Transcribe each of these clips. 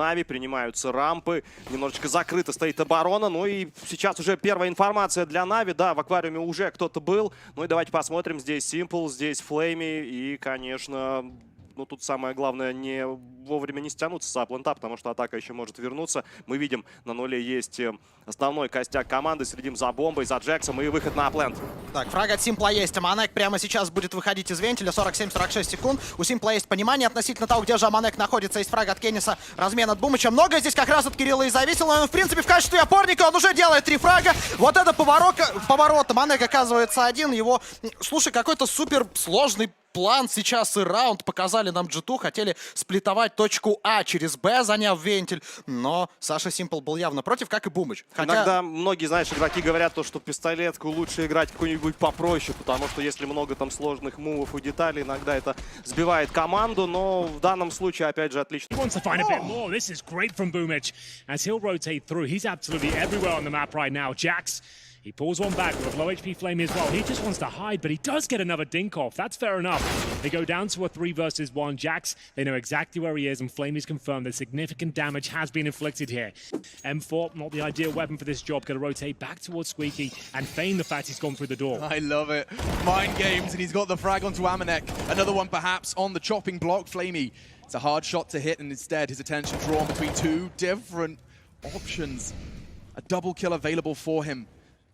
Нави, принимаются рампы, немножечко закрыта стоит оборона, ну и сейчас уже первая информация для Нави, да, в аквариуме уже кто-то был, ну и давайте посмотрим, здесь Simple, здесь Флейми и, конечно, ну тут самое главное не вовремя не стянуться с аплента, потому что атака еще может вернуться. Мы видим, на нуле есть основной костяк команды, следим за бомбой, за Джексом и выход на аплент. Так, фраг от Симпла есть. Аманек прямо сейчас будет выходить из вентиля. 47-46 секунд. У Симпла есть понимание относительно того, где же Аманек находится. Есть фраг от Кенниса. Размен от Бумыча. Многое здесь как раз от Кирилла и зависело. Но, в принципе, в качестве опорника он уже делает 3 фрага. Вот это поворот. Аманек оказывается один. Его, слушай, какой-то супер сложный план сейчас и раунд показали нам G2. Хотели сплитовать точку А через Б, заняв вентиль. Но Саша Симпл был явно против, как и Бумыч. Хотя... Иногда многие, знаешь, игроки говорят, то, что пистолетку лучше играть какой-нибудь попроще, потому что если много там сложных мувов и деталей, иногда это сбивает команду, но в данном случае, опять же, отлично. He pulls one back with a low HP Flame as well. He just wants to hide, but he does get another dink off. That's fair enough. They go down to a 3 versus 1. Jax, they know exactly where he is, and Flame is confirmed that significant damage has been inflicted here. M4, not the ideal weapon for this job. Going to rotate back towards Squeaky and feign the fact he's gone through the door. I love it. Mind games, and he's got the frag onto Amanek. Another one perhaps on the chopping block. Flamey, it's a hard shot to hit, and instead his attention drawn between 2 different options. A double kill available for him.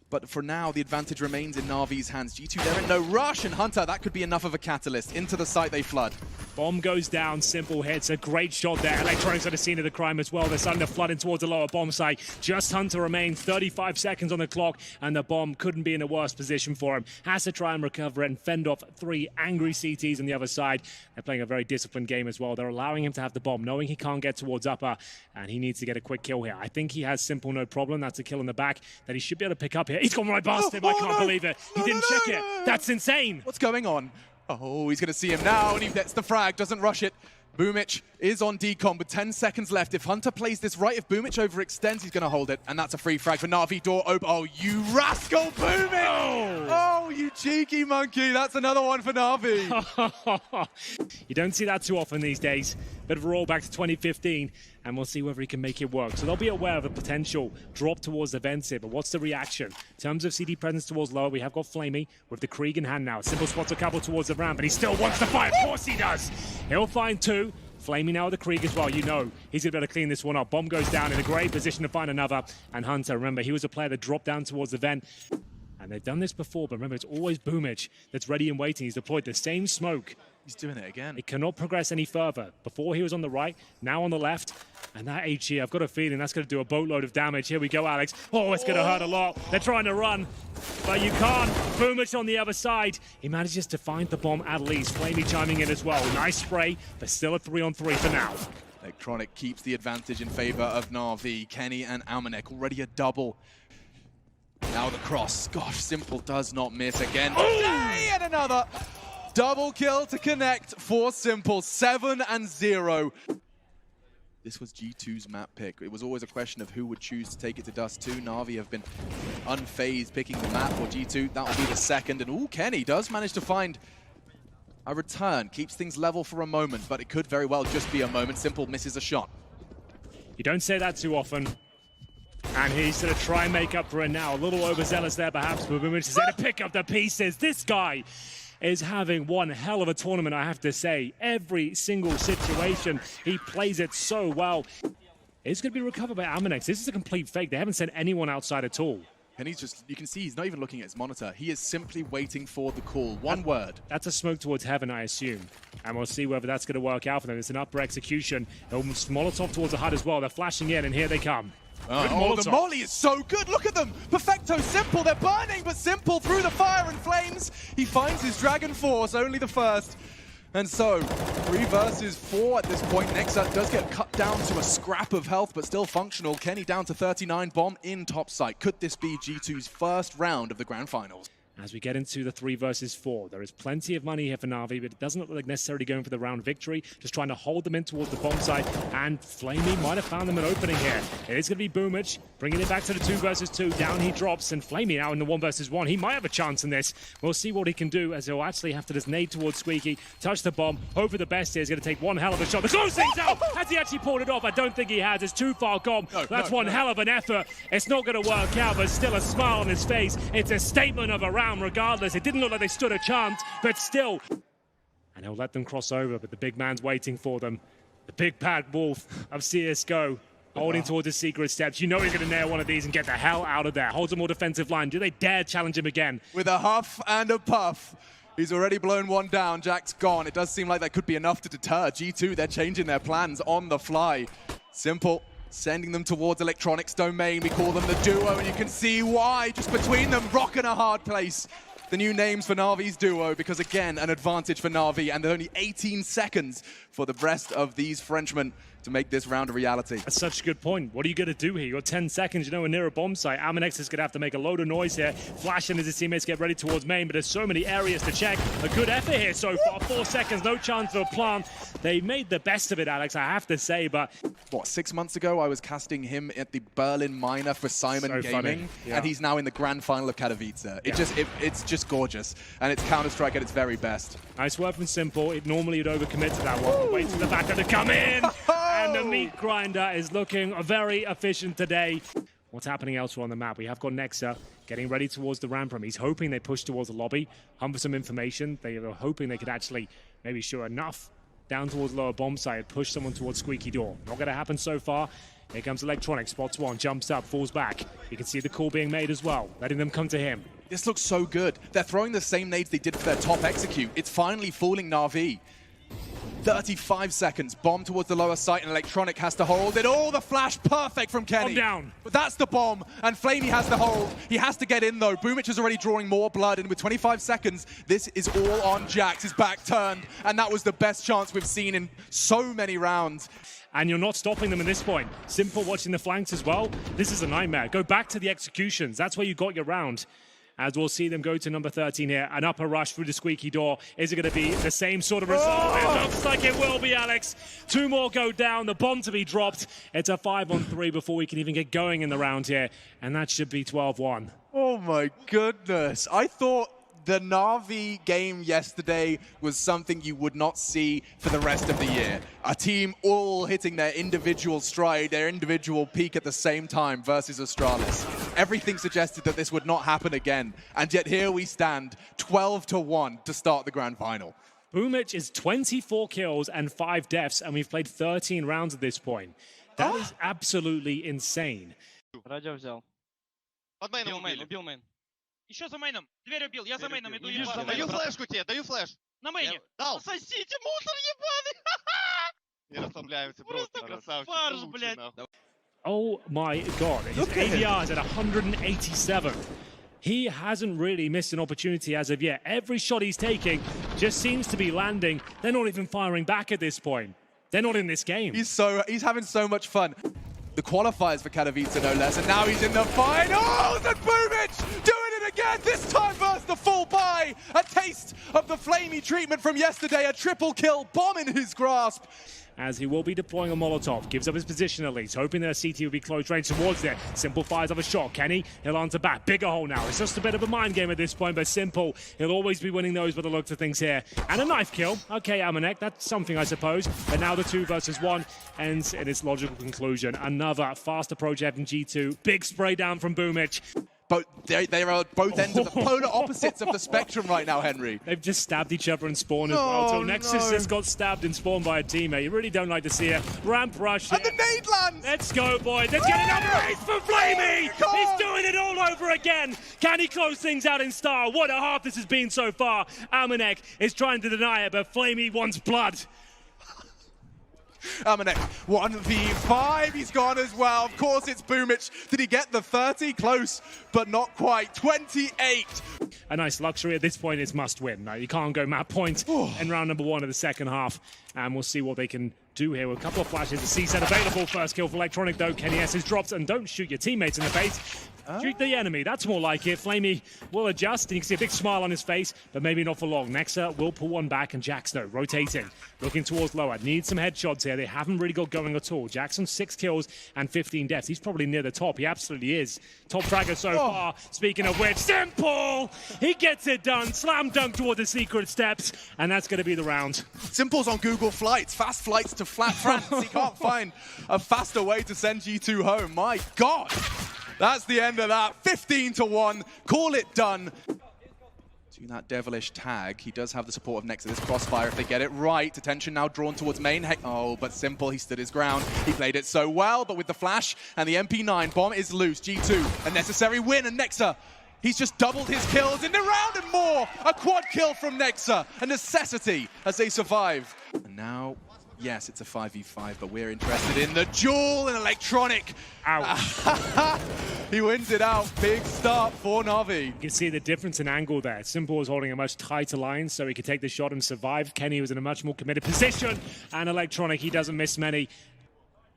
But for now, the advantage remains in Navi's hands. G2, they're in no rush, and Hunter, that could be enough of a catalyst. Into the site they flood. Bomb goes down, Simple hits. A great shot there. Electronics at the scene of the crime as well. They're starting to flood in towards the lower bomb site. Just Hunter remains. 35 seconds on the clock, and the bomb couldn't be in a worse position for him. Has to try and recover it and fend off 3 angry CTs on the other side. They're playing a very disciplined game as well. They're allowing him to have the bomb, knowing he can't get towards upper, and he needs to get a quick kill here. I think he has Simple no problem. That's a kill in the back that he should be able to pick up here. He's gone right past him. I can't believe it. He didn't check it. That's insane. What's going on? Oh, he's going to see him now, and he gets the frag, doesn't rush it. Boomich is on decom with 10 seconds left. If Hunter plays this right, if Boomich overextends, he's going to hold it. And that's a free frag for Navi. Door open. Oh, you rascal, Boomich! Oh, you cheeky monkey. That's another one for Navi. You don't see that too often these days. Bit of a roll back to 2015, and we'll see whether he can make it work. So they'll be aware of a potential drop towards the Vincere, but what's the reaction? In terms of CD presence towards lower, we have got Flamey with the Krieg in hand now. Simple spots a couple towards the ramp, but he still wants to fight. Of course he does. He'll find 2. Flamey now with the Krieg as well. You know he's going to be able to clean this one up. Bomb goes down in a great position to find another. And Hunter, remember, he was a player that dropped down towards the vent. And they've done this before, but remember, it's always Boomich that's ready and waiting. He's deployed the same smoke. He's doing it again. It cannot progress any further. Before he was on the right, now on the left. And that HE, I've got a feeling that's going to do a boatload of damage. Here we go, Alex. Oh, it's going to hurt a lot. They're trying to run, but you can't. Boomich on the other side. He manages to find the bomb at least. Flamey chiming in as well. Nice spray, but still a 3-on-3 for now. Electronic keeps the advantage in favor of Navi. Kenny and Amanek already a double. Now the cross. Gosh, Simple does not miss again. Today and another. Double kill to connect for Simple. 7-0. This was G2's map pick. It was always a question of who would choose to take it to Dust 2. Navi have been unfazed picking the map for G2. That will be the second. And ooh, Kenny does manage to find a return. Keeps things level for a moment, but it could very well just be a moment. Simple misses a shot. You don't say that too often. And he's going to try and make up for it now. A little overzealous there perhaps, but Boomich is there to pick up the pieces. This guy is having one hell of a tournament, I have to say. Every single situation, he plays it so well. It's going to be recovered by Amanex. This is a complete fake. They haven't sent anyone outside at all. And he's just, you can see he's not even looking at his monitor. He is simply waiting for the call. One word. That's a smoke towards heaven, I assume. And we'll see whether that's going to work out for them. It's an upper execution. Molotov towards the HUD as well. They're flashing in, and here they come. Oh, the molly is so good. Look at them. Perfecto, Simple. They're burning, but Simple through the fire and flames. He finds his Dragon Force, only the first. And so, 3 versus 4 at this point. Nexa does get cut down to a scrap of health, but still functional. Kenny down to 39, bomb in top site. Could this be G2's first round of the Grand Finals? as we get into the 3 versus 4. There is plenty of money here for Navi, but it doesn't look like necessarily going for the round victory. Just trying to hold them in towards the bomb site, and Flamey might have found them an opening here. It is going to be Boomich bringing it back to the 2 versus 2. Down he drops, and Flamey now in the 1 versus 1. He might have a chance in this. We'll see what he can do, as he'll actually have to just nade towards Squeaky, touch the bomb, hope for the best here. He's going to take one hell of a shot. The close things out! Has he actually pulled it off? I don't think he has. It's too far gone. That's one hell of an effort. It's not going to work out, but still a smile on his face. It's a statement of a round regardless. It didn't look like they stood a chance, but still. And he'll let them cross over, but the big man's waiting for them. The big bad wolf of CSGO. Holding towards the secret steps. You know he's going to nail one of these and get the hell out of there. Holds a more defensive line. Do they dare challenge him again? With a huff and a puff. He's already blown one down. Jack's gone. It does seem like that could be enough to deter. G2, they're changing their plans on the fly. Simple. Sending them towards Electronics domain. We call them the duo, and you can see why. Just between them, rock in a hard place. The new names for Navi's duo, because again, an advantage for Navi, and there's only 18 seconds for the rest of these Frenchmen to make this round a reality. That's such a good point. What are you going to do here? You've got 10 seconds, you know, we're near a bomb site. Amanex is going to have to make a load of noise here. Flashing as his teammates get ready towards main, but there's so many areas to check. A good effort here so far. 4 seconds, no chance for a plant. They made the best of it, Alex, I have to say, but... What, 6 months ago, I was casting him at the Berlin Minor for Simon Gaming, and he's now in the grand final of Katowice. It's just gorgeous, and it's Counter-Strike at its very best. Nice work from Simple. It normally would overcommit to that one. Wait for the backer to come in! And the meat grinder is looking very efficient today. What's happening elsewhere on the map? We have got Nexa getting ready towards the ramp room. He's hoping they push towards the lobby, hunt for some information. They are hoping they could actually maybe show enough down towards lower bomb site, push someone towards Squeaky Door. Not going to happen so far. Here comes Electronics, spots one, jumps up, falls back. You can see the call being made as well, letting them come to him. This looks so good. They're throwing the same nades they did for their top execute. It's finally fooling Navi. 35 seconds, bomb towards the lower site, and Electronic has to hold it. Oh, the flash, perfect from Kenny. Bomb down. But that's the bomb, and Flamey has the hold. He has to get in, though. Boomich is already drawing more blood, and with 25 seconds, this is all on Jax. His back turned, and that was the best chance we've seen in so many rounds. And you're not stopping them at this point. Simple watching the flanks as well. This is a nightmare. Go back to the executions. That's where you got your round. As we'll see them go to number 13 here. An upper rush through the Squeaky Door. Is it going to be the same sort of result? It looks like it will be, Alex. 2 more go down. The bomb to be dropped. It's a 5-on-3 before we can even get going in the round here. And that should be 12-1. Oh my goodness. I thought the Navi game yesterday was something you would not see for the rest of the year. A team all hitting their individual stride, their individual peak at the same time versus Astralis. Everything suggested that this would not happen again, and yet here we stand, 12-1 to start the grand final. Boomich is 24 kills and 5 deaths, and we've played 13 rounds at this point. That is absolutely insane. Радио взял. Под мейном Убил мейн. Еще за мейном. Дверь убил. Я за мейном иду. Видишь, за Даю мейном. флешку тебе, даю флеш. На мейне. Дал. Сосите, мусор ебаный. Не расслабляемся, просто красавчик. фарш, Лучший, блядь. нахуй. Oh my God, his ADR is at 187. He hasn't really missed an opportunity as of yet. Every shot he's taking just seems to be landing. They're not even firing back at this point. They're not in this game. He's having so much fun. The qualifiers for Katowice, no less, and now he's in the finals, and Boomich doing it again, this time versus the full buy. A taste of the Flamey treatment from yesterday, a triple kill, bomb in his grasp. As he will be deploying a Molotov, gives up his position at least, hoping that a CT will be close range towards there. Simple fires off a shot. Kenny, he'll answer back. Bigger hole now. It's just a bit of a mind game at this point, but Simple, he'll always be winning those by the looks of things here. And a knife kill. Okay, Amanek, that's something I suppose. But now the 2 versus 1 ends in its logical conclusion. Another fast approach from G2. Big spray down from Boomich. But they are at both ends of the polar opposites of the spectrum right now, Henry. They've just stabbed each other in spawn as well. So Nexus just got stabbed in spawn by a teammate. You really don't like to see a ramp rush here. And the nade lands! Let's go, boys. Let's get another ace for Flamey! He's doing it all over again. Can he close things out in style? What a half this has been so far. Amanek is trying to deny it, but Flamey wants blood. Amanek, 1v5, he's gone as well. Of course it's Boomich. Did he get the 30? Close, but not quite. 28. A nice luxury at this point is must win. No, you can't go map point in round number 1 of the second half. And we'll see what they can do here with a couple of flashes. The C-set available. First kill for Electronic though. Kenny S is dropped, and don't shoot your teammates in the face. Shoot the enemy. That's more like it. Flamey will adjust, and you can see a big smile on his face, but maybe not for long. Nexa will pull one back, and Jax, though, rotating, looking towards lower. Needs some headshots here. They haven't really got going at all. Jackson, 6 kills and 15 deaths. He's probably near the top. He absolutely is. Top fragger so far. Speaking of which, Simple! He gets it done. Slam dunk toward the secret steps, and that's going to be the round. Simple's on Google Flights, fast flights to flat France. He can't find a faster way to send G2 home. My God, that's the end of that. 15-1, call it done. To that devilish tag, he does have the support of Nexa. This crossfire, if they get it right, attention now drawn towards main. Oh, but Simple, he stood his ground. He played it so well, but with the flash and the MP9, bomb is loose. G2, a necessary win, and Nexa, he's just doubled his kills in the round and more. A quad kill from Nexa, a necessity as they survive. And now, yes, it's a 5v5, but we're interested in the duel and electronic. Ouch. He wins it out. Big start for Navi. You can see the difference in angle there. Simple was holding a much tighter line, so he could take the shot and survive. Kenny was in a much more committed position, and Electronic, he doesn't miss many.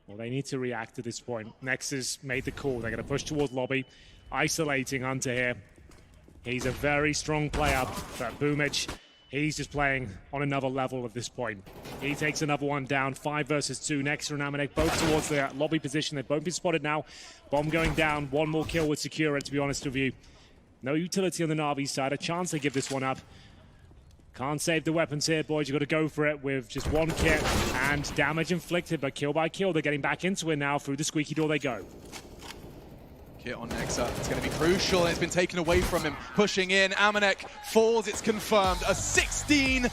Well, they need to react at this point. Nexus made the call. They're going to push towards lobby, isolating Hunter here. He's a very strong player, but Boomich, he's just playing on another level at this point. He takes another one down, 5 versus 2. Nexa and Amanek both towards the lobby position. They've both been spotted now. Bomb going down, one more kill would secure it, to be honest with you. No utility on the Navi side, a chance to give this one up. Can't save the weapons here, boys. You've got to go for it with just one kit and damage inflicted, but kill by kill, they're getting back into it now. Through the squeaky door they go. Kit on Nexa, it's going to be crucial, and it's been taken away from him. Pushing in, Amanek falls, it's confirmed. A 16-4.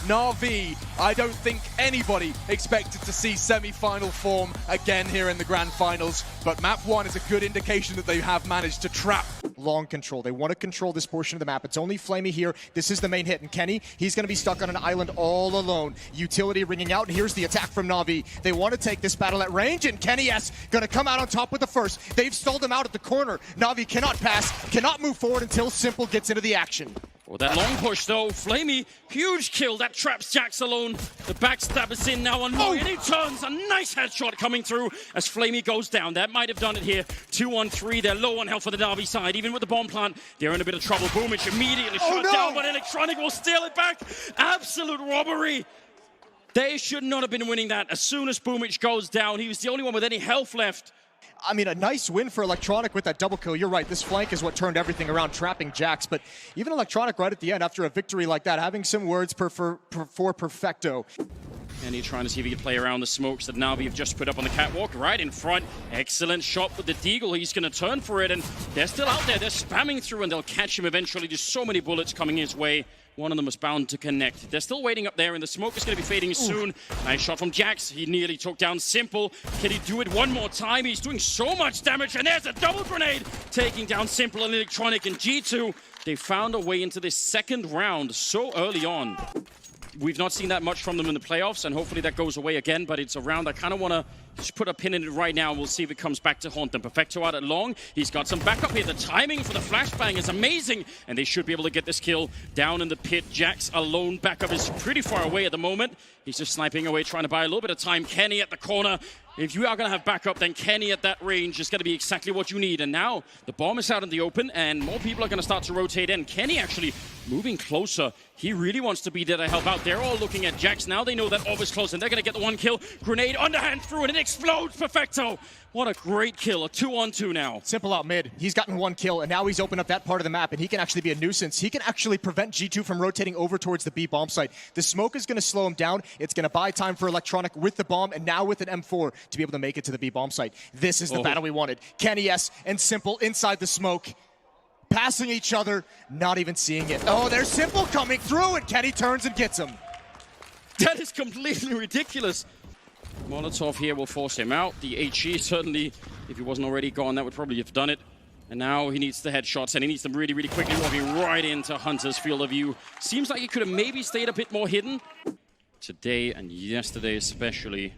Navi, I don't think anybody expected to see semi-final form again here in the Grand Finals, but map 1 is a good indication that they have managed to trap. Long control. They want to control this portion of the map. It's only Flamey here. This is the main hit. And Kenny, he's going to be stuck on an island all alone. Utility ringing out, and here's the attack from Navi. They want to take this battle at range, and Kenny, yes, going to come out on top with the first. They've stalled him out at the corner. Navi cannot pass, cannot move forward until Simple gets into the action. Well, that long push, though. Flamey, huge kill. That traps Jax alone. The backstab is in now on Moy, and he turns. A nice headshot coming through as Flamey goes down. That might have done it here. 2-on-3. They're low on health for the Navi side. Even with the bomb plant, they're in a bit of trouble. Boomich immediately shot down, but Electronic will steal it back. Absolute robbery. They should not have been winning that. As soon as Boomich goes down, he was the only one with any health left. I mean, a nice win for Electronic with that double kill. You're right, this flank is what turned everything around, trapping Jax. But even Electronic right at the end, after a victory like that, having some words for Perfecto. And he's trying to see if he can play around the smokes that Navi have just put up on the catwalk right in front. Excellent shot with the deagle. He's going to turn for it, and they're still out there. They're spamming through, and they'll catch him eventually. There's so many bullets coming his way. One of them was bound to connect. They're still waiting up there, and the smoke is going to be fading soon. Nice shot from Jax. He nearly took down Simple. Can he do it one more time? He's doing so much damage, and there's a double grenade taking down Simple and Electronic. And G2, they found a way into this second round so early on. We've not seen that much from them in the playoffs, and hopefully that goes away again, but it's a round I kind of want to just put a pin in it right now. We'll see if it comes back to haunt them. Perfecto out at long. He's got some backup here. The timing for the flashbang is amazing, and they should be able to get this kill down in the pit. Jax alone. Backup is pretty far away at the moment. He's just sniping away, trying to buy a little bit of time. Kenny at the corner. If you are going to have backup, then Kenny at that range is going to be exactly what you need. And now the bomb is out in the open, and more people are going to start to rotate in. Kenny actually moving closer. He really wants to be there to help out. They're all looking at Jax. Now they know that Orb is close, and they're going to get the one kill. Grenade underhand through, and it explodes. Perfecto. What a great kill. A 2-on-2 now. Simple out mid. He's gotten one kill, and now he's opened up that part of the map, and he can actually be a nuisance. He can actually prevent G2 from rotating over towards the B bomb site. The smoke is going to slow him down. It's going to buy time for Electronic with the bomb, and now with an M4 to be able to make it to the B bomb site. This is the battle we wanted. Kenny S and Simple inside the smoke, passing each other, not even seeing it. Oh, there's Simple coming through, and Kenny turns and gets him. That is completely ridiculous. Molotov here will force him out. The HE certainly, if he wasn't already gone, that would probably have done it. And now he needs the headshots, and he needs them really, really quickly, walking right into Hunter's field of view. Seems like he could have maybe stayed a bit more hidden. Today and yesterday especially,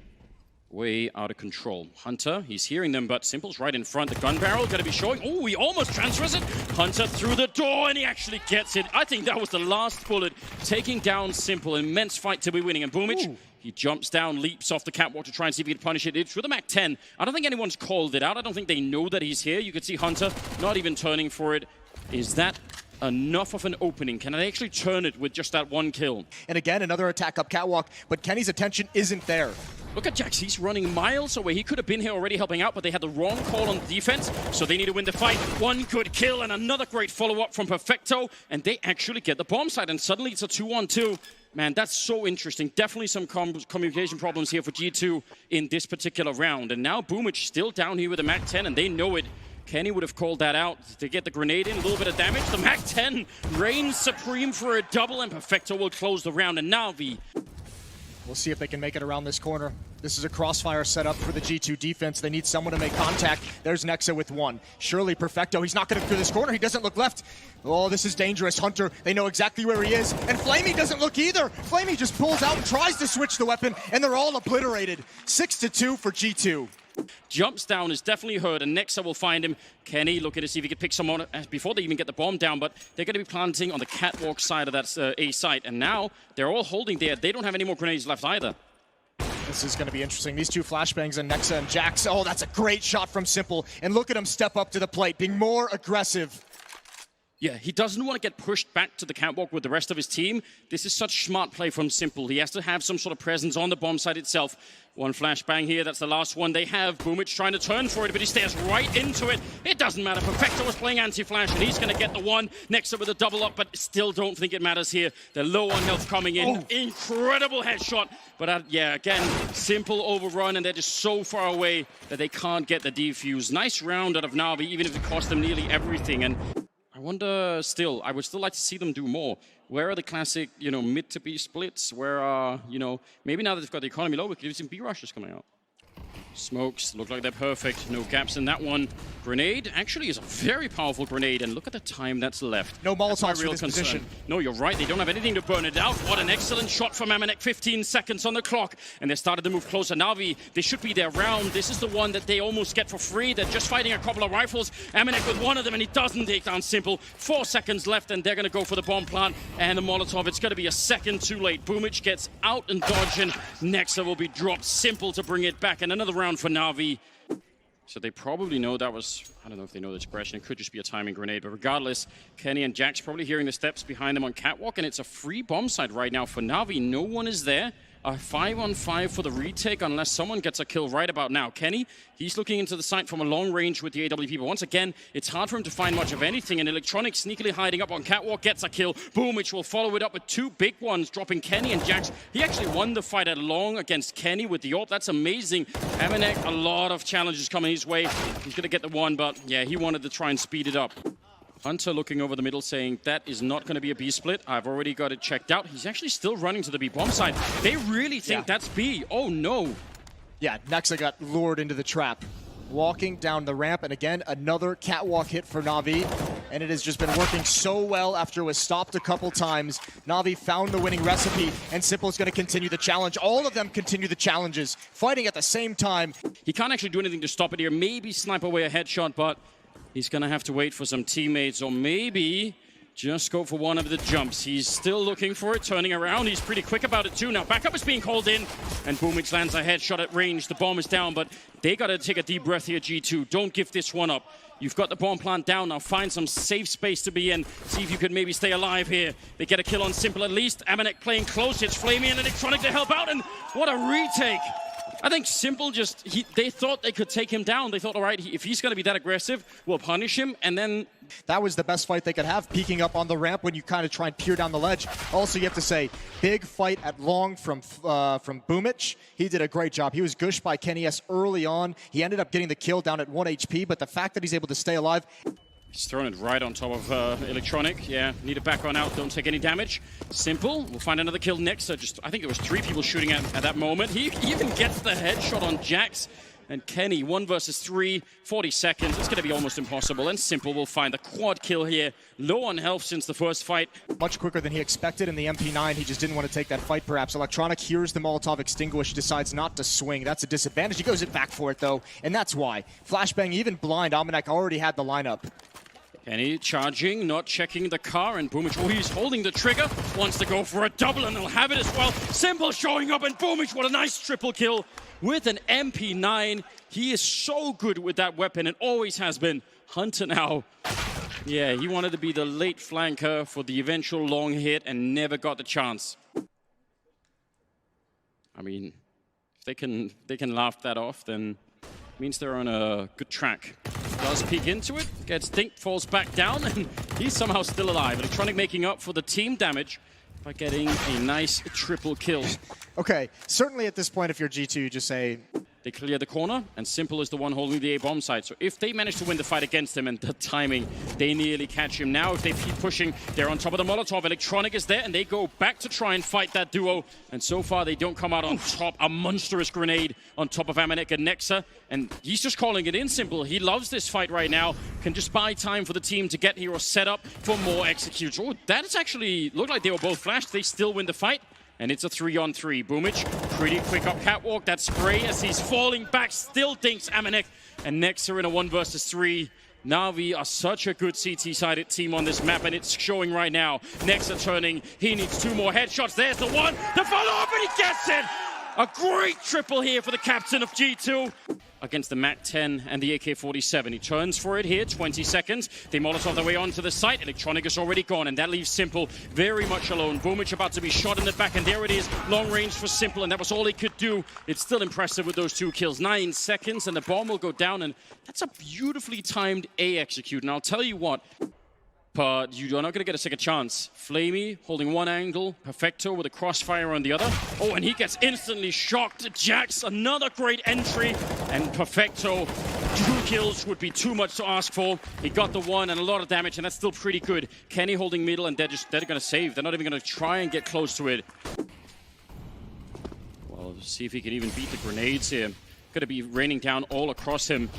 way out of control. Hunter, he's hearing them, but Simple's right in front. The gun barrel going to be showing. Oh, he almost transfers it. Hunter through the door, and he actually gets it. I think that was the last bullet, taking down Simple. Immense fight to be winning. And Boomich, He jumps down, leaps off the catwalk to try and see if he can punish it. It's with a MAC-10. I don't think anyone's called it out. I don't think they know that he's here. You could see Hunter not even turning for it. Is that enough of an opening? Can they actually turn it with just that one kill? And again, another attack up catwalk, but Kenny's attention isn't there. Look at Jax, he's running miles away. He could have been here already helping out, but they had the wrong call on defense, so they need to win the fight. One good kill and another great follow-up from Perfecto, and they actually get the bomb site, and suddenly it's a 2-on-2. Man, that's so interesting. Definitely some communication problems here for G2 in this particular round. And now Boomich still down here with a MAC-10, and they know it. Kenny would have called that out to get the grenade in, a little bit of damage. The MAC-10 reigns supreme for a double, and Perfecto will close the round. And Navi, We'll see if they can make it around this corner. This is a crossfire setup for the G2 defense. They need someone to make contact. There's Nexa with one. Surely Perfecto, he's not going to clear this corner. He doesn't look left. Oh, this is dangerous. Hunter, they know exactly where he is. And Flamey doesn't look either. Flamey just pulls out and tries to switch the weapon, and they're all obliterated. 6-2 for G2. jumps down, is definitely hurt, and Nexa will find him. Kenny looking to see if he can pick someone before they even get the bomb down, but they're going to be planting on the catwalk side of that A site, and now they're all holding there. They don't have any more grenades left either. This is going to be interesting. These two flashbangs and Nexa and Jax. Oh, that's a great shot from Simple. And look at him step up to the plate, being more aggressive. Yeah, he doesn't want to get pushed back to the catwalk with the rest of his team. This is such smart play from Simple. He has to have some sort of presence on the bomb site itself. One flashbang here, that's the last one they have. Boomich trying to turn for it, but he stares right into it. It doesn't matter. Perfecto was playing anti-flash, and he's going to get the one. Next up with a double up, but still don't think it matters here. They're low on health coming in. Oh. Incredible headshot. But yeah, again, Simple overrun, and they're just so far away that they can't get the defuse. Nice round out of Navi, even if it cost them nearly everything. And I wonder still, I would still like to see them do more. Where are the classic, mid to B splits? Where are, maybe now that they've got the economy low, we could do some B rushes coming out. Smokes look like they're perfect. No gaps in that one. Grenade actually is a very powerful grenade, and look at the time that's left. No Molotovs for this position. No, you're right. They don't have anything to burn it out. What an excellent shot from Amanek. 15 seconds on the clock, and they started to move closer. Navi, they should be their round. This is the one that they almost get for free. They're just fighting a couple of rifles. Amanek with one of them, and he doesn't take down Simple. 4 seconds left, and they're going to go for the bomb plant and the Molotov. It's going to be a second too late. Boomich gets out and dodge, and Nexa will be dropped. Simple to bring it back, and another round for Navi. So they probably know that was, I don't know if they know the expression, it could just be a timing grenade, but regardless, Kenny and Jax probably hearing the steps behind them on catwalk, and it's a free bomb site right now for Navi. No one is there. A 5-on-5 for the retake unless someone gets a kill right about now. Kenny, he's looking into the site from a long range with the AWP, but once again, it's hard for him to find much of anything, and Electronic sneakily hiding up on catwalk gets a kill. Boomich will follow it up with two big ones, dropping Kenny and Jax. He actually won the fight at long against Kenny with the AWP. That's amazing. Amanek, a lot of challenges coming his way. He's going to get the one, but yeah, he wanted to try and speed it up. Hunter looking over the middle saying, that is not going to be a B split. I've already got it checked out. He's actually still running to the B bomb side. They really think that's B. Oh, no. Yeah, Nexa got lured into the trap. Walking down the ramp, and again, another catwalk hit for Navi. And it has just been working so well after it was stopped a couple times. Navi found the winning recipe, and Simple is going to continue the challenge. All of them continue the challenges, fighting at the same time. He can't actually do anything to stop it here. Maybe snipe away a headshot, but he's going to have to wait for some teammates, or maybe just go for one of the jumps. He's still looking for it, turning around. He's pretty quick about it too. Now backup is being called in, and Boomich lands a headshot at range. The bomb is down, but they got to take a deep breath here, G2. Don't give this one up. You've got the bomb plant down. Now find some safe space to be in. See if you could maybe stay alive here. They get a kill on Simple at least. Amanek playing close. It's Flamey and Electronic to help out, and what a retake. I think Simple they thought they could take him down. They thought, all right, if he's going to be that aggressive, we'll punish him, and then that was the best fight they could have, peeking up on the ramp when you kind of try and peer down the ledge. Also, you have to say, big fight at long from Boomich. He did a great job. He was gushed by Kenny S early on. He ended up getting the kill down at 1 HP, but the fact that he's able to stay alive. He's throwing it right on top of Electronic. Yeah, need to back on out, don't take any damage. Simple, we'll find another kill next. I think there was 3 people shooting at that moment. He even gets the headshot on Jax. And Kenny, 1 versus 3, 40 seconds. It's going to be almost impossible. And Simple will find the quad kill here. Low on health since the first fight. Much quicker than he expected in the MP9. He just didn't want to take that fight, perhaps. Electronic hears the Molotov extinguish, decides not to swing. That's a disadvantage. He goes back for it, though. And that's why. Flashbang, even blind, Amanek already had the lineup. Kenny charging, not checking the car, and Boomich, oh, he's holding the trigger, wants to go for a double, and he'll have it as well. Simple showing up, and Boomich, what a nice triple kill with an MP9. He is so good with that weapon, and always has been. Hunter now, yeah, he wanted to be the late flanker for the eventual long hit and never got the chance. I mean, if they can laugh that off, then it means they're on a good track. Does peek into it, gets dinked, falls back down, and he's somehow still alive. Electronic making up for the team damage by getting a nice triple kill. Okay, certainly at this point, if you're G2, you just say... They clear the corner, and Simple is the one holding the A-bomb site. So if they manage to win the fight against him and the timing, they nearly catch him. Now, if they keep pushing, they're on top of the Molotov. Electronic is there, and they go back to try and fight that duo. And so far, they don't come out on top. A monstrous grenade on top of Amanek and Nexa. And he's just calling it in, Simple. He loves this fight right now. Can just buy time for the team to get here or set up for more executes. Oh, that has actually looked like they were both flashed. They still win the fight. And it's a 3-on-3. Boomich, pretty quick up catwalk. That spray as he's falling back, still dinks Amanek. And Nexa in a 1 versus 3. Navi are such a good CT-sided team on this map, and it's showing right now. Nexa turning, he needs 2 more headshots. There's the one, the follow-up, and he gets it! A great triple here for the captain of G2 against the MAC-10 and the AK-47. He turns for it here, 20 seconds. They Molotov their way onto the site. Electronic is already gone, and that leaves Simple very much alone. Boomich about to be shot in the back, and there it is. Long range for Simple, and that was all he could do. It's still impressive with those 2 kills. 9 seconds, and the bomb will go down, and that's a beautifully timed A execute. And I'll tell you what, but you are not going to get a second chance. Flamey holding one angle, Perfecto with a crossfire on the other. Oh, and he gets instantly shocked. Jax, another great entry, and Perfecto, 2 kills would be too much to ask for. He got the 1 and a lot of damage, and that's still pretty good. Kenny holding middle, and they're going to save. They're not even going to try and get close to it. Well, see if he can even beat the grenades here. Going to be raining down all across him.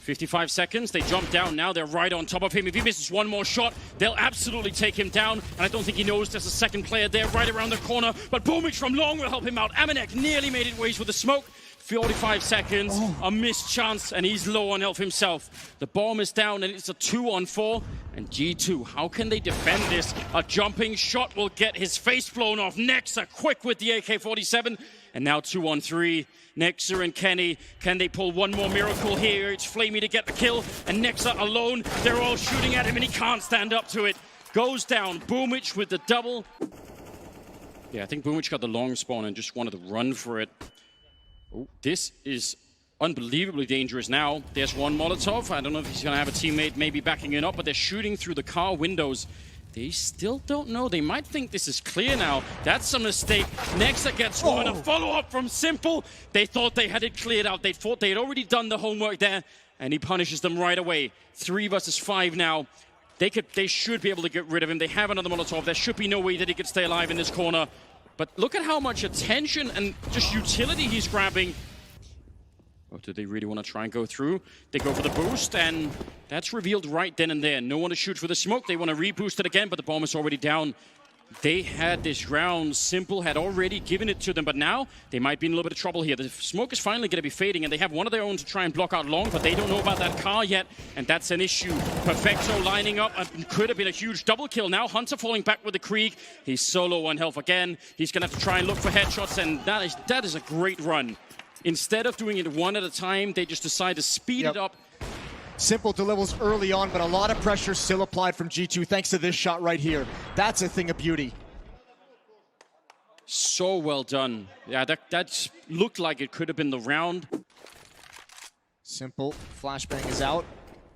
55 seconds, they jump down now, they're right on top of him. If he misses 1 more shot, they'll absolutely take him down. And I don't think he knows there's a second player there right around the corner. But Boomich from long will help him out. Amanek nearly made it ways with the smoke. 45 seconds, a missed chance, and he's low on health himself. The bomb is down, and it's a 2-on-4. And G2, how can they defend this? A jumping shot will get his face blown off. Nexa quick with the AK-47. And now 2-on-3. Nexa and Kenny, can they pull 1 more miracle here? It's Flamey to get the kill, and Nexa alone. They're all shooting at him, and he can't stand up to it. Goes down. Boomich with the double. Yeah, I think Boomich got the long spawn and just wanted to run for it. Oh, this is unbelievably dangerous now. There's 1 Molotov. I don't know if he's going to have a teammate maybe backing it up, but they're shooting through the car windows. They still don't know. They might think this is clear now. That's a mistake. Nexa gets 1. A follow-up from Simple. They thought they had it cleared out. They thought they had already done the homework there, and he punishes them right away. 3 versus 5 now. They should be able to get rid of him. They have another Molotov. There should be no way that he could stay alive in this corner. But look at how much attention and just utility he's grabbing. Oh, do they really want to try and go through? They go for the boost, and that's revealed right then and there. No one to shoot for the smoke. They want to reboost it again, but the bomb is already down. They had this round. Simple had already given it to them, but now they might be in a little bit of trouble here. The smoke is finally going to be fading, and they have one of their own to try and block out long, but they don't know about that car yet, and that's an issue. Perfecto lining up. Could have been a huge double kill. Now Hunter falling back with the Krieg. He's solo on health again. He's going to have to try and look for headshots, and that is a great run. Instead of doing it 1 at a time, they just decide to speed it up. Simple delivers early on, but a lot of pressure still applied from G2 thanks to this shot right here. That's a thing of beauty. So well done. Yeah, that looked like it could have been the round. Simple, flashbang is out.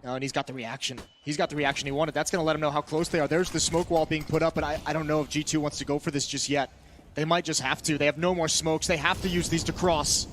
Oh, and he's got the reaction. He's got the reaction he wanted. That's going to let him know how close they are. There's the smoke wall being put up, but I don't know if G2 wants to go for this just yet. They might just have to. They have no more smokes. They have to use these to cross.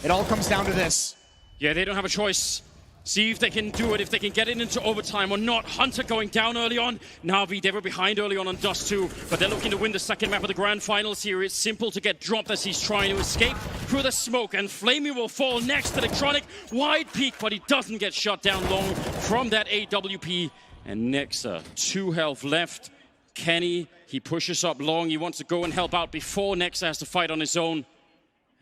It all comes down to this. Yeah, they don't have a choice. See if they can do it, if they can get it into overtime or not. Hunter going down early on. Navi, they were behind early on Dust 2, but they're looking to win the second map of the grand finals here. It's Simple to get dropped as he's trying to escape through the smoke, and Flamey will fall next. Electronic, wide peak, but he doesn't get shot down long from that AWP. And Nexa, 2 health left. Kenny, he pushes up long. He wants to go and help out before Nexa has to fight on his own.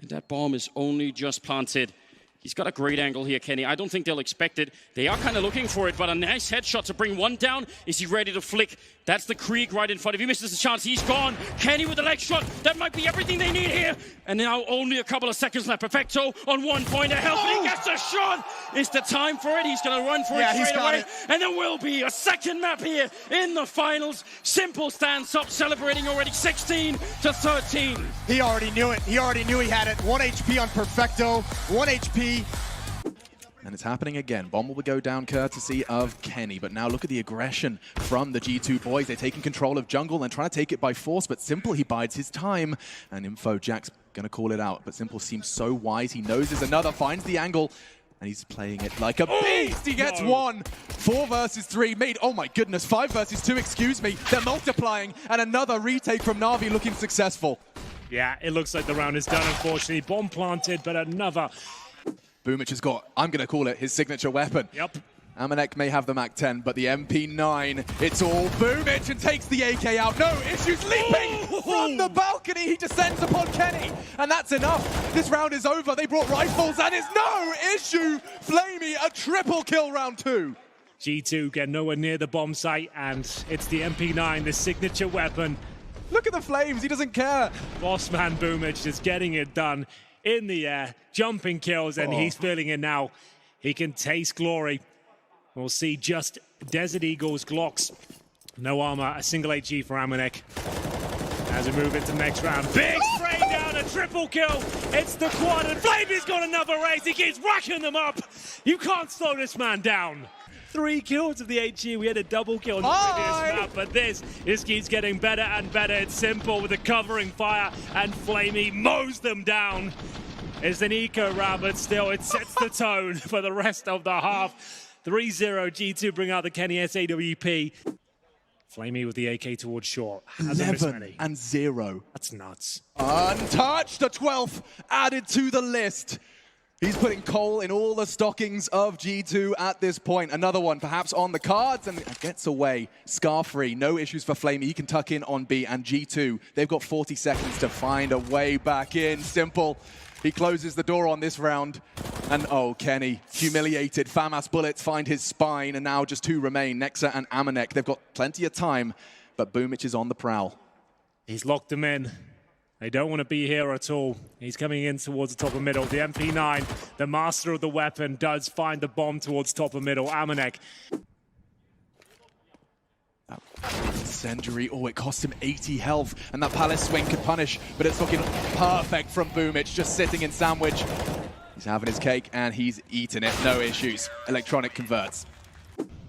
And that bomb is only just planted. He's got a great angle here, Kenny. I don't think they'll expect it. They are kind of looking for it, but a nice headshot to bring one down. Is he ready to flick? That's the Krieg right in front. If he misses the chance, he's gone. Kenny with the leg shot. That might be everything they need here. And now only a couple of seconds left. Perfecto on 1 point. A help, and he gets a shot. It's the time for it. He's going to run for it straight away. And there will be a second map here in the finals. Simple stands up, celebrating already 16-13. He already knew it. He already knew he had it. 1 HP on Perfecto. 1 HP. And it's happening again. Bomb will go down courtesy of Kenny. But now look at the aggression from the G2 boys. They're taking control of jungle and trying to take it by force. But Simple, he bides his time. And Info, Jack's going to call it out. But Simple seems so wise. He knows there's another, finds the angle. And he's playing it like a beast. He gets one. 4 versus 3. Made, oh my goodness, 5 versus 2, excuse me. They're multiplying. And another retake from Navi looking successful. Yeah, it looks like the round is done, unfortunately. Bomb planted, but another. Boomic has got, I'm going to call it, his signature weapon. Yep. Amanek may have the MAC-10, but the MP9, it's all Boomic and takes the AK out. No issues, leaping from the balcony. He descends upon Kenny, and that's enough. This round is over. They brought rifles, and it's no issue. Flamey, a triple kill round 2. G2 get nowhere near the bomb site, and it's the MP9, the signature weapon. Look at the flames, he doesn't care. Boss man Boomic just getting it done in the air, jumping kills, and he's feeling it now. He can taste glory. We'll see just Desert Eagles, Glocks, no armor, a single HG for Amanek. As we move into the next round, big spray down, a triple kill. It's the quad, and Flamey's got another race. He keeps racking them up. You can't slow this man down. 3 kills of the HG. We had a double kill on the previous map, but this keeps getting better and better. It's Simple with the covering fire, and Flamey mows them down. It's an eco round, but still it sets the tone for the rest of the half. 3-0, G2 bring out the Kenny SAWP. Flamey with the AK towards short. 11 and 0. That's nuts. Untouched, a 12th added to the list. He's putting coal in all the stockings of G2 at this point. Another one perhaps on the cards, and gets away. Scar-free, no issues for Flamey. He can tuck in on B, and G2, they've got 40 seconds to find a way back in. Simple, he closes the door on this round. And oh, Kenny, humiliated. FAMAS bullets find his spine, and now just 2 remain, Nexa and Amanek. They've got plenty of time, but Boomic is on the prowl. He's locked them in. They don't want to be here at all. He's coming in towards the top of middle. The MP9, the master of the weapon, does find the bomb towards top of middle. Amanek. Incendiary, oh, it cost him 80 health, and that Palace swing could punish, but it's looking perfect from Boomic, just sitting in sandwich. He's having his cake, and he's eating it, no issues. Electronic converts.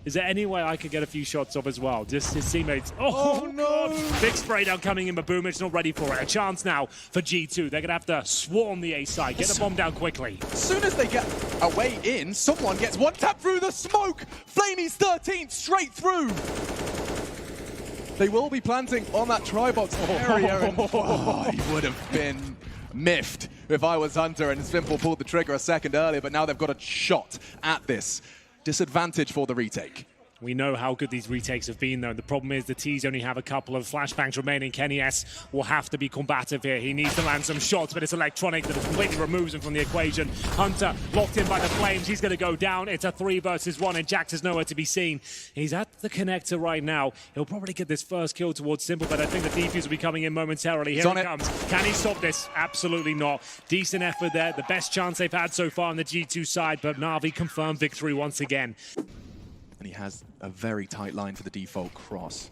Is there any way I could get a few shots off as well? Just his teammates. Oh no! Big spray down coming in, but Boomic's not ready for it. A chance now for G2. They're going to have to swarm the A side. Get the bomb down quickly. As soon as they get a way in, someone gets one tap through the smoke. Flamey's 13th straight through. They will be planting on that tri-box. Oh, he would have been miffed if I was Hunter and Simple pulled the trigger a second earlier, but now they've got a shot at this. Disadvantage for the retake. We know how good these retakes have been, though. The problem is the T's only have a couple of flashbangs remaining. Kenny S will have to be combative here. He needs to land some shots, but it's Electronic that completely removes him from the equation. Hunter locked in by the flames. He's going to go down. It's a 3 versus 1, and Jax is nowhere to be seen. He's at the connector right now. He'll probably get this first kill towards Simple, but I think the defuse will be coming in momentarily. Here it comes. Can he stop this? Absolutely not. Decent effort there. The best chance they've had so far on the G2 side, but Navi confirmed victory once again. And he has a very tight line for the default cross.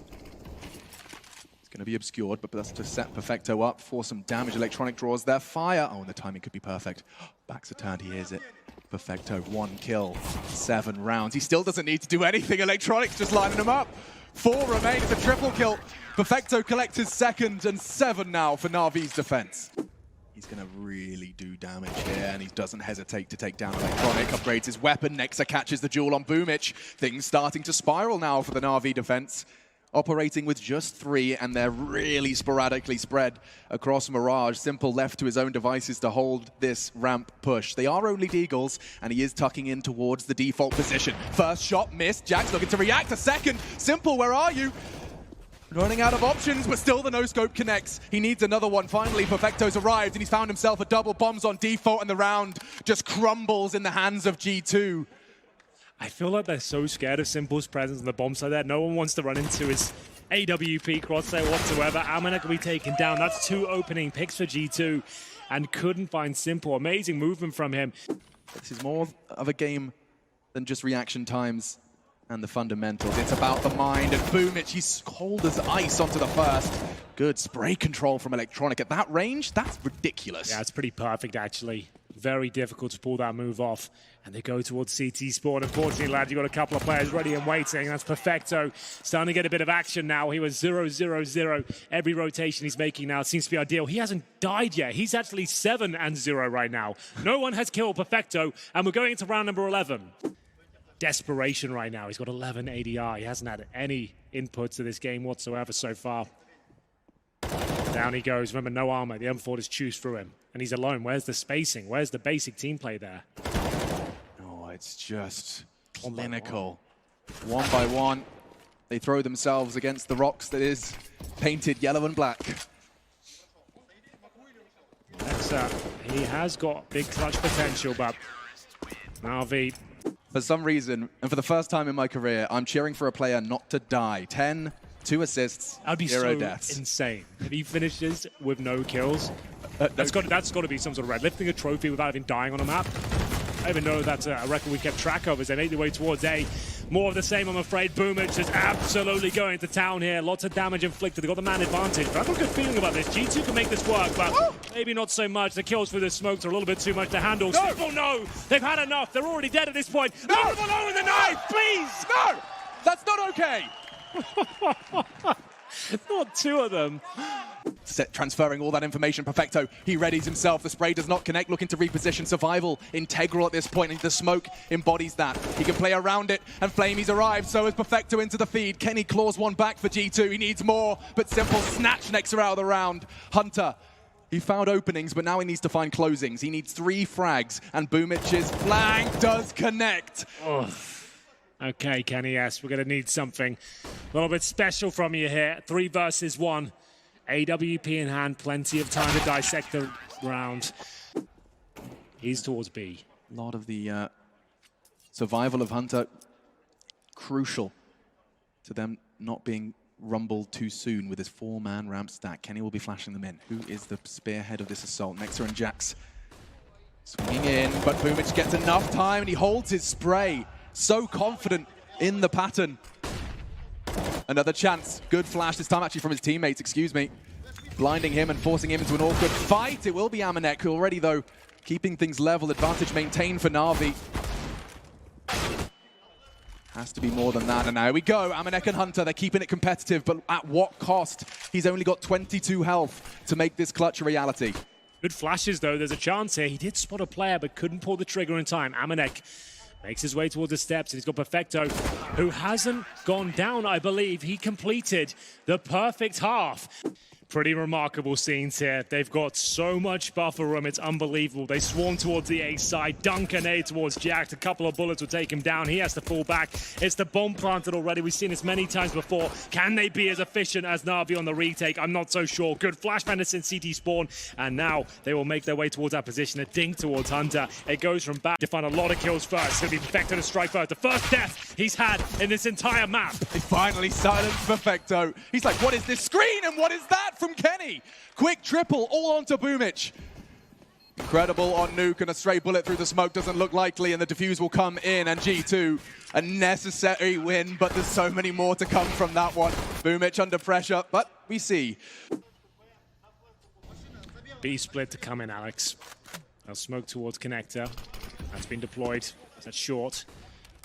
It's going to be obscured, but that's to set Perfecto up for some damage. Electronic draws their fire. Oh, and the timing could be perfect. Backs are turned, he hears it. Perfecto, 1 kill, 7 rounds. He still doesn't need to do anything. Electronic's just lining him up. 4 remain, it's a triple kill. Perfecto collects his second, and 7 now for Navi's defense. He's going to really do damage here, and he doesn't hesitate to take down Electronic, upgrades his weapon. Nexa catches the jewel on Boomic. Things starting to spiral now for the Navi defense. Operating with just 3, and they're really sporadically spread across Mirage. Simple left to his own devices to hold this ramp push. They are only Deagles, and he is tucking in towards the default position. First shot missed. Jack's looking to react. A second. Simple, where are you? Running out of options, but still the no-scope connects. He needs another one. Finally, Perfecto's arrived, and he's found himself a double bombs on default, and the round just crumbles in the hands of G2. I feel like they're so scared of Simple's presence on the bomb side there. No one wants to run into his AWP crosshair whatsoever. Amanek will be taken down. That's 2 opening picks for G2, and couldn't find Simple. Amazing movement from him. This is more of a game than just reaction times and the fundamentals. It's about the mind, and Boomich, he's cold as ice onto the first. Good spray control from Electronic. At that range, that's ridiculous. Yeah, it's pretty perfect, actually. Very difficult to pull that move off. And they go towards CT spawn. Unfortunately, lads, you've got a couple of players ready and waiting. That's Perfecto starting to get a bit of action now. He was 0-0-0 every rotation he's making now. It seems to be ideal. He hasn't died yet. He's actually 7-0 right now. No one has killed Perfecto, and we're going into round number 11. Desperation right now. He's got 11 ADR. He hasn't had any input to this game whatsoever so far. Down he goes. Remember, no armor. The M4 just chews through him. And he's alone. Where's the spacing? Where's the basic team play there? Oh, it's just clinical. One by one, they throw themselves against the rocks that is painted yellow and black. That's, he has got big clutch potential, but Navi. For some reason, and for the first time in my career, I'm cheering for a player not to die. 10, 2 assists, That'd be 0 so deaths. insane if he finishes with no kills. That's got to be some sort of red. Lifting a trophy without even dying on a map. I even know that's a record we've kept track of as they make their way towards A. More of the same, I'm afraid. Boomich is absolutely going to town here. Lots of damage inflicted. They've got the man advantage. But I've got a good feeling about this. G2 can make this work, but maybe not so much. The kills through the smokes are a little bit too much to handle. No! Simple, no! They've had enough. They're already dead at this point. No! Leave them alone with the knife, please! No! That's not okay! Not 2 of them. Transferring all that information, Perfecto, he readies himself. The spray does not connect, looking to reposition. Survival integral at this point, and the smoke embodies that. He can play around it, and Flamey's arrived, so is Perfecto into the feed. Kenny claws one back for G2, he needs more, but Simple snatch next her out of the round. Hunter, he found openings, but now he needs to find closings. He needs 3 frags, and Boomich's flank does connect. Oh. Okay, Kenny, yes, we're going to need something a little bit special from you here. 3 versus 1. AWP in hand, plenty of time to dissect the round. He's towards B. A lot of the survival of Hunter, crucial to them not being rumbled too soon with his 4-man ramp stack. Kenny will be flashing them in. Who is the spearhead of this assault? Nexer and Jax swinging in, but Boomich gets enough time and he holds his spray. So confident in the pattern. Another chance. Good flash, this time actually from his teammates, excuse me. Blinding him and forcing him into an awkward fight. It will be Amanek, who already, though, keeping things level. Advantage maintained for Navi. Has to be more than that. And now we go. Amanek and Hunter, they're keeping it competitive, but at what cost? He's only got 22 health to make this clutch a reality. Good flashes, though. There's a chance here. He did spot a player, but couldn't pull the trigger in time. Amanek makes his way towards the steps, and he's got Perfecto, who hasn't gone down, I believe. He completed the perfect half. Pretty remarkable scenes here. They've got so much buffer room, it's unbelievable. They swarm towards the A side, dunk an A towards Jack. A couple of bullets will take him down. He has to fall back. It's the bomb planted already. We've seen this many times before. Can they be as efficient as Navi on the retake? I'm not so sure. Good flash bandits in CT spawn, and now they will make their way towards that position. A dink towards Hunter. It goes from back to find a lot of kills first. It's going to be Perfecto to strike first. The first death he's had in this entire map. They finally silenced Perfecto. He's like, what is this screen and what is that from Kenny? Quick triple all onto Boomich. Incredible on Nuke, and a stray bullet through the smoke doesn't look likely, and the defuse will come in, and G2, a necessary win, but there's so many more to come from that one. Boomich under pressure, but we see. B split to come in, Alex. They'll smoke towards connector. That's been deployed. That's short.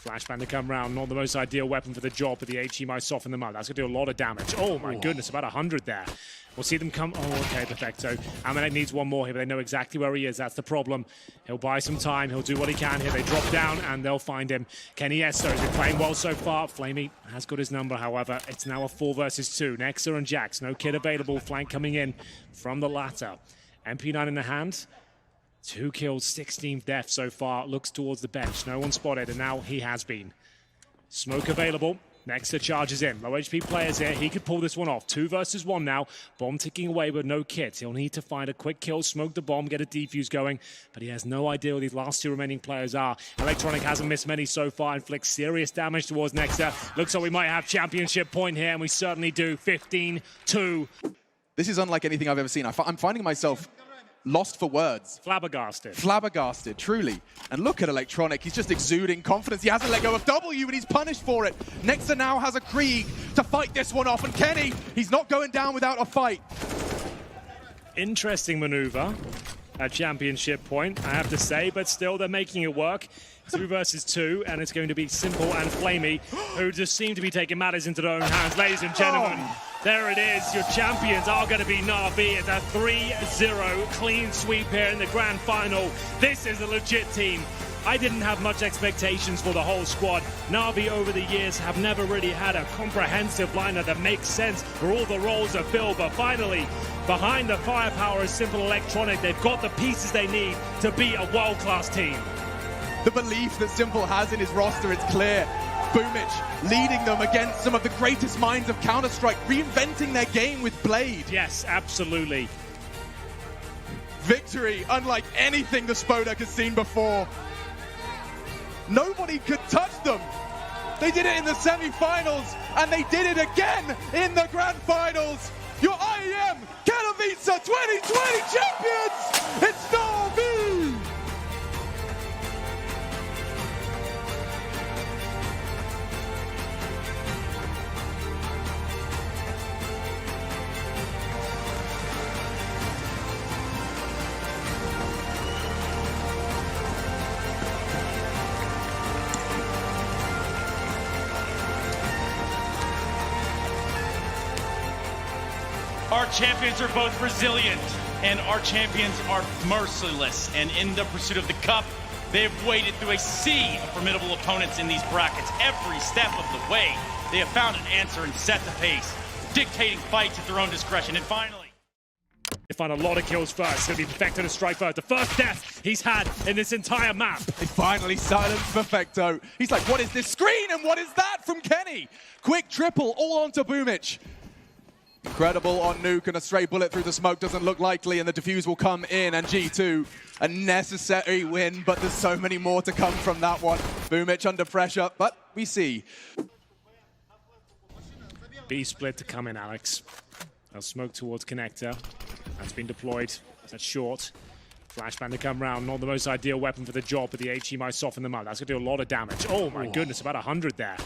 Flashbang to come round. Not the most ideal weapon for the job, but the HE might soften them up. That's going to do a lot of damage. Oh my goodness, about 100 there. We'll see them come. Oh, okay, Perfecto. Amanek needs one more here, but they know exactly where he is. That's the problem. He'll buy some time. He'll do what he can here. They drop down, and they'll find him. Kenny Esso has been playing well so far. Flamey has got his number, however. It's now a 4 versus 2. Nexer and Jax. No kid available. Flank coming in from the latter. MP9 in the hand. 2 kills, 16th death so far. Looks towards the bench. No one spotted, and now he has been. Smoke available. Next charges in. Low HP players here. He could pull this one off. 2 versus 1 now. Bomb ticking away with no kit. He'll need to find a quick kill, smoke the bomb, get a defuse going. But he has no idea who these last 2 remaining players are. Electronic hasn't missed many so far. Inflicts serious damage towards Nexa. Looks like we might have championship point here, and we certainly do. 15-2. This is unlike anything I've ever seen. I'm finding myself lost for words. Flabbergasted. Flabbergasted, truly. And look at Electronic, he's just exuding confidence. He hasn't let go of W, and he's punished for it. Nexa now has a Krieg to fight this one off, and Kenny, he's not going down without a fight. Interesting maneuver at championship point, I have to say, but still they're making it work. 2 versus 2, and it's going to be Simple and Flamey, who just seem to be taking matters into their own hands. Ladies and gentlemen, there it is. Your champions are going to be Navi. It's a 3-0 clean sweep here in the grand final. This is a legit team. I didn't have much expectations for the whole squad. Navi over the years have never really had a comprehensive lineup that makes sense where all the roles are filled, but finally, behind the firepower of Simple Electronic, they've got the pieces they need to be a world-class team. The belief that Simple has in his roster is clear. Boomich leading them against some of the greatest minds of Counter-Strike, reinventing their game with Blade. Yes, absolutely. Victory unlike anything the Spodek has seen before. Nobody could touch them. They did it in the semi-finals, and they did it again in the grand finals. Your IEM Katowice 2020 champions, it's Navi! Our champions are both resilient, and our champions are merciless. And in the pursuit of the cup, they have waded through a sea of formidable opponents in these brackets. Every step of the way, they have found an answer and set the pace, dictating fights at their own discretion. And finally, They find a lot of kills first. It's going to be Perfecto to strike first. The first death he's had in this entire map. They finally silenced Perfecto. He's like, what is this screen, and what is that from Kenny? Quick triple all onto Boomich. Incredible on Nuke, and a stray bullet through the smoke doesn't look likely, and the defuse will come in, and G2, a necessary win, but there's so many more to come from that one. Boomich under pressure, but we see. B split to come in, Alex. They'll smoke towards Connector. That's been deployed. That's short. Flashbang to come round. Not the most ideal weapon for the job, but the HE might soften them up. That's going to do a lot of damage. Oh my goodness, about 100 there.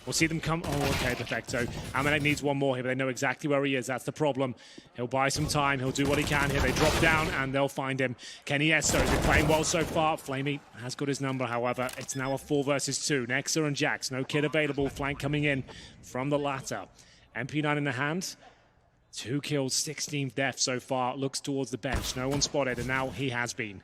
We'll see them come. Oh, okay, Perfecto. Amanek needs one more here, but they know exactly where he is. That's the problem. He'll buy some time. He'll do what he can here. They drop down, and they'll find him. Kenny Esto has been playing well so far. Flamey has got his number, however. It's now a 4 versus 2. Nexa and Jax. No kid available. Flank coming in from the latter. MP9 in the hand. 2 kills, 16th death so far. Looks towards the bench. No one spotted, and now he has been.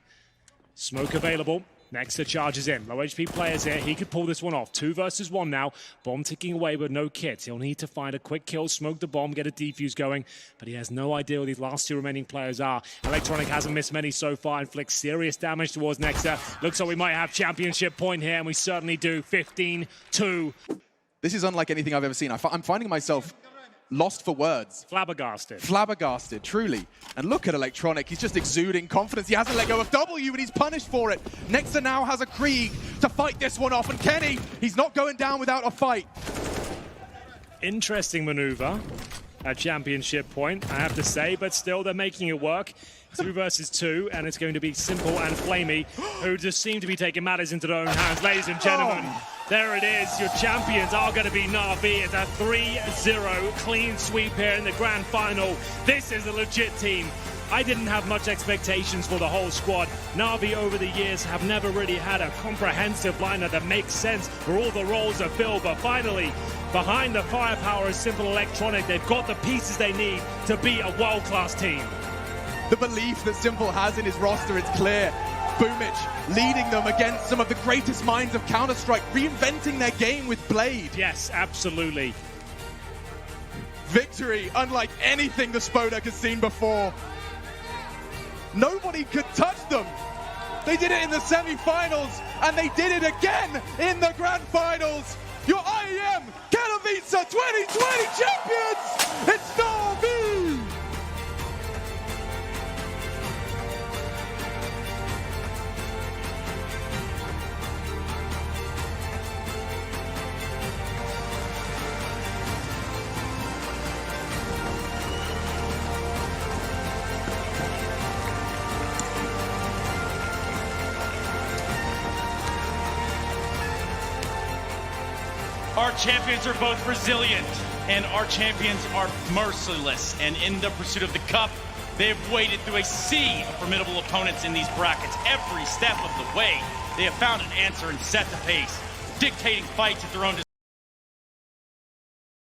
Smoke available. Nexa charges in. Low HP players here. He could pull this one off. 2 versus 1 now. Bomb ticking away with no kit. He'll need to find a quick kill, smoke the bomb, get a defuse going. But he has no idea who these last 2 remaining players are. Electronic hasn't missed many so far. Inflicts serious damage towards Nexa. Looks like we might have championship point here, and we certainly do. 15-2. This is unlike anything I've ever seen. I'm finding myself lost for words. Flabbergasted. Flabbergasted, truly. And look at Electronic, he's just exuding confidence. He hasn't let go of W, and he's punished for it. Nexa now has a Krieg to fight this one off, and Kenny, he's not going down without a fight. Interesting maneuver at championship point, I have to say, but still they're making it work. 2 versus 2, and it's going to be Simple and Flamey, who just seem to be taking matters into their own hands. Ladies and gentlemen, there it is. Your champions are going to be Navi. It's a 3-0 clean sweep here in the grand final. This is a legit team. I didn't have much expectations for the whole squad. Navi over the years have never really had a comprehensive lineup that makes sense where all the roles are filled, but finally, behind the firepower of Simple Electronic, they've got the pieces they need to be a world-class team. The belief that Simple has in his roster is clear. Boomich leading them against some of the greatest minds of Counter-Strike, reinventing their game with Blade. Yes, absolutely. Victory unlike anything the Spodek has seen before. Nobody could touch them. They did it in the semi-finals, and they did it again in the grand finals. Your IEM Katowice Our champions are both resilient, and our champions are merciless. And in the pursuit of the cup, they've waded through a sea of formidable opponents in these brackets. Every step of the way, they have found an answer and set the pace, dictating fights at their own